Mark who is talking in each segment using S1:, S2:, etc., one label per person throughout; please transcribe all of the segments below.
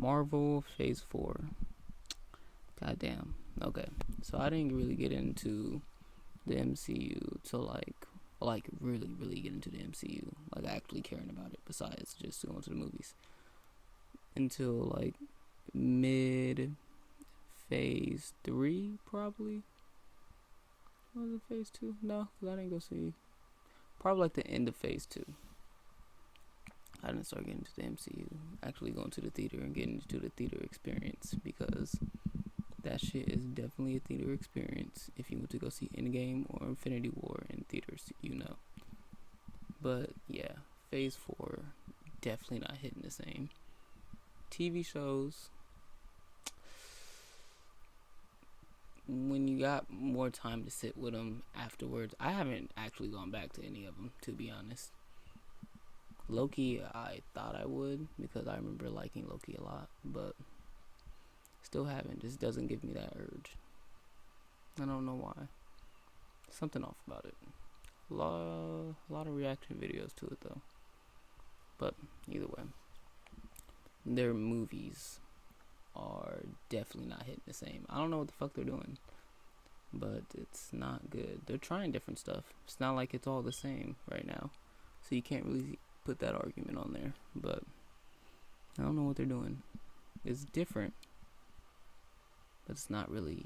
S1: Marvel Phase 4. Goddamn. Okay. So I didn't really get into the MCU till like really get into the MCU, like actually caring about it besides just going to the movies, until like mid Phase 3 probably. Was it Phase 2? No, because I didn't go see. Probably like the end of Phase 2. I didn't start getting into the MCU, actually going to the theater and getting into the theater experience, because that shit is definitely a theater experience. If you went to go see Endgame or Infinity War in theaters, you know. But yeah, Phase 4 definitely not hitting the same. TV shows, when you got more time to sit with them afterwards, I haven't actually gone back to any of them, to be honest. Loki, I thought I would, because I remember liking Loki a lot, but still haven't. Just doesn't give me that urge. I don't know why. Something off about it. A lot of reaction videos to it though. But either way, their movies are definitely not hitting the same. I don't know what the fuck they're doing, but it's not good. They're trying different stuff. It's not like it's all the same right now, so you can't really put that argument on there. But I don't know what they're doing. It's different, but it's not really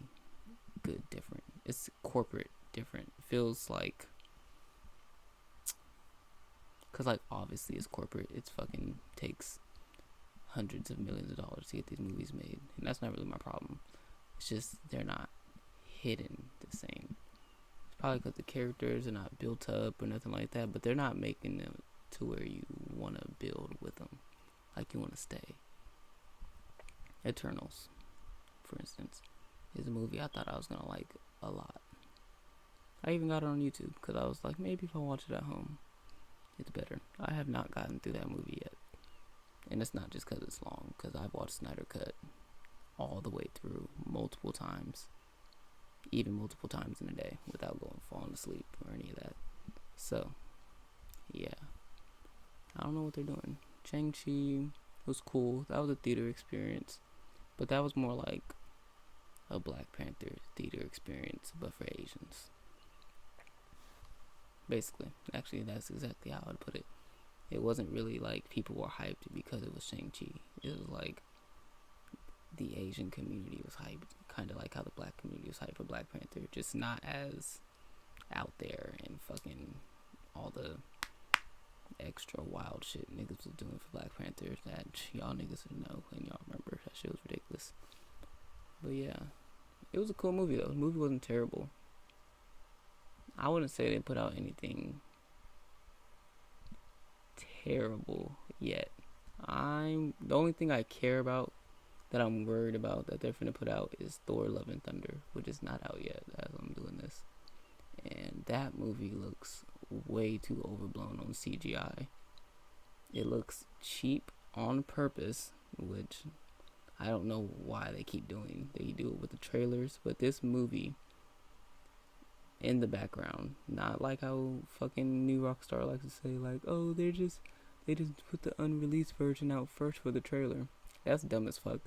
S1: good different. It's corporate different. It feels like, cause like obviously it's corporate. It's fucking takes hundreds of millions of dollars to get these movies made, and that's not really my problem. It's just they're not hidden the same. It's probably because the characters are not built up or nothing like that, but they're not making them to where you want to build with them, like you want to stay. Eternals, for instance, is a movie I thought I was gonna like a lot. I even got it on YouTube because I was like, maybe if I watch it at home, it's better. I have not gotten through that movie yet, and it's not just because it's long, because I've watched Snyder Cut all the way through multiple times, even multiple times in a day, without falling asleep or any of that. So, yeah, I don't know what they're doing. Shang-Chi was cool. That was a theater experience, but that was more like a Black Panther theater experience, but for Asians. Basically, actually, that's exactly how I'd put it. It wasn't really like people were hyped because it was Shang-Chi. It was like the Asian community was hyped, kind of like how the Black community was hyped for Black Panther, just not as out there and fucking all the extra wild shit niggas was doing for Black Panther that y'all niggas would know and y'all remember. That shit was ridiculous. But yeah, it was a cool movie though. The movie wasn't terrible. I wouldn't say they put out anything terrible yet. The only thing I care about, that I'm worried about that they're finna put out, is Thor: Love and Thunder, which is not out yet as I'm doing this. And that movie looks way too overblown on CGI. It looks cheap on purpose, which I don't know why they keep doing. They do it with the trailers, but this movie, in the background, not like how fucking New Rockstar likes to say, like, oh, they just put the unreleased version out first for the trailer. That's dumb as fuck.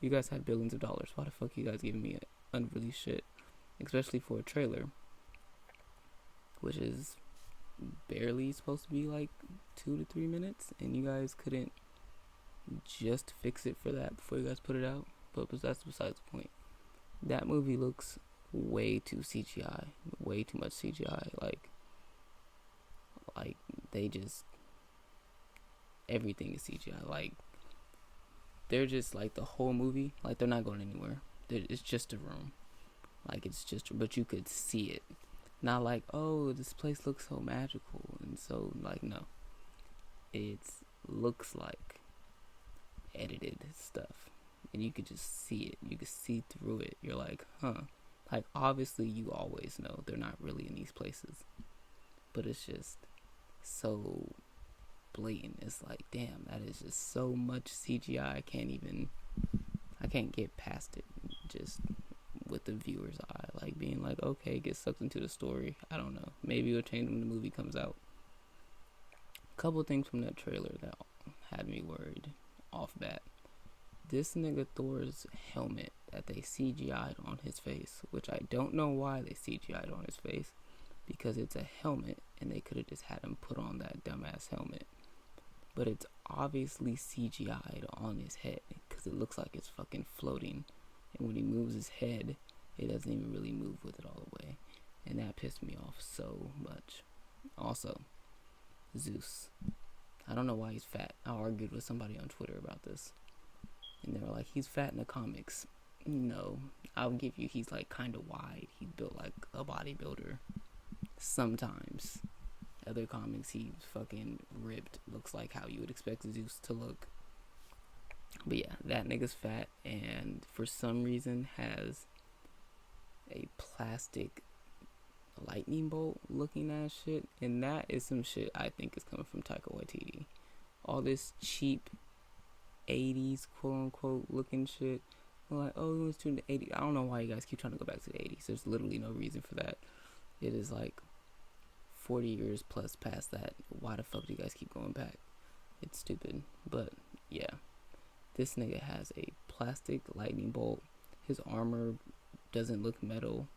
S1: You guys have billions of dollars. Why the fuck you guys giving me unreleased shit, especially for a trailer, which is barely supposed to be like 2 to 3 minutes, and you guys couldn't just fix it for that before you guys put it out? But that's besides the point. That movie looks way too CGI, way too much CGI. Like they just, everything is CGI. Like they're just like the whole movie. Like they're not going anywhere. It's just a room. Like it's just, but you could see it. Not like, oh, this place looks so magical and so, like, no. It looks like edited stuff, and you could just see it. You could see through it. You're like, huh. Like, obviously, you always know they're not really in these places, but it's just so blatant. It's like, damn, that is just so much CGI. I can't get past it. Just with the viewer's eye, like being like, okay, get sucked into the story. I don't know. Maybe it'll change when the movie comes out. A couple of things from that trailer that had me worried off bat. This nigga Thor's helmet that they CGI'd on his face, which I don't know why they CGI'd on his face, because it's a helmet and they could have just had him put on that dumbass helmet. But it's obviously CGI'd on his head because it looks like it's fucking floating. And when he moves his head, it doesn't even really move with it all the way. And that pissed me off so much. Also, Zeus. I don't know why he's fat. I argued with somebody on Twitter about this. And they were like, he's fat in the comics. No, I'll give you, he's like kind of wide. He's built like a bodybuilder. Sometimes. Other comics, he's fucking ripped. Looks like how you would expect Zeus to look. But yeah, that nigga's fat and for some reason has a plastic lightning bolt looking ass shit. And that is some shit I think is coming from Taika Waititi. All this cheap 80s quote unquote looking shit. We're like, oh, we went to the 80s. I don't know why you guys keep trying to go back to the 80s. There's literally no reason for that. It is like 40 years plus past that. Why the fuck do you guys keep going back? It's stupid. But yeah, this nigga has a plastic lightning bolt. His armor doesn't look metal,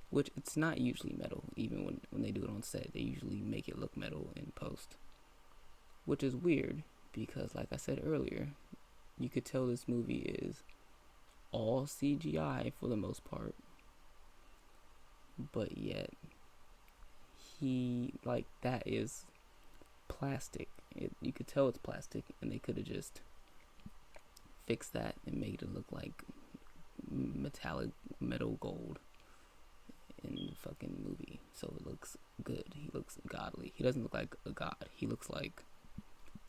S1: which it's not usually metal. Even when they do it on set, they usually make it look metal in post, which is weird because like I said earlier, you could tell this movie is all CGI for the most part, but yet he, like, that is plastic. You could tell it's plastic, and they could have just fixed that and made it look like metallic metal gold in the fucking movie, so it looks good. He looks godly. He doesn't look like a god. He looks like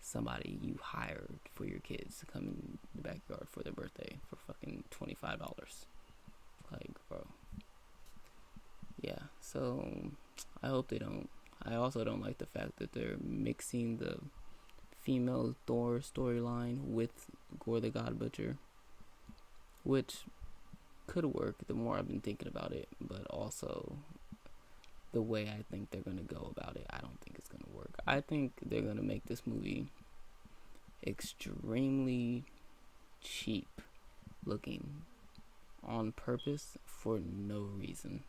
S1: somebody you hired for your kids to come in the backyard for their birthday for fucking $25. Like, bro. Yeah, so I hope they don't. I also don't like the fact that they're mixing the female Thor storyline with Gore the God Butcher, which could work the more I've been thinking about it, but also the way I think they're going to go about it, I don't think it's going to work. I think they're going to make this movie extremely cheap looking on purpose for no reason.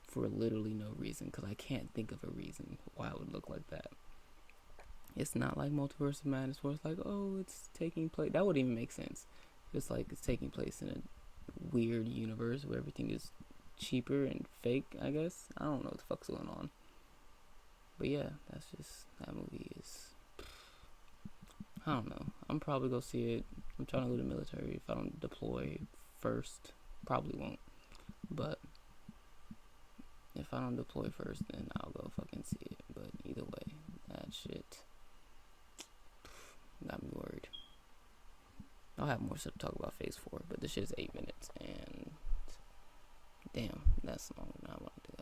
S1: For literally no reason, because I can't think of a reason why it would look like that. It's not like Multiverse of Madness where it's like, oh, it's taking place. That wouldn't even make sense. It's like it's taking place in a weird universe where everything is cheaper and fake, I guess. I don't know what the fuck's going on. But yeah, that's just, that movie is, I don't know. I'm probably gonna see it. I'm trying to go to the military. If I don't deploy first, probably won't. But if I don't deploy first, then I'll go fucking see it. But either way, that shit got me worried. I'll have more stuff to talk about Phase 4, but this shit is 8 minutes, and damn, that's long. I want to do that.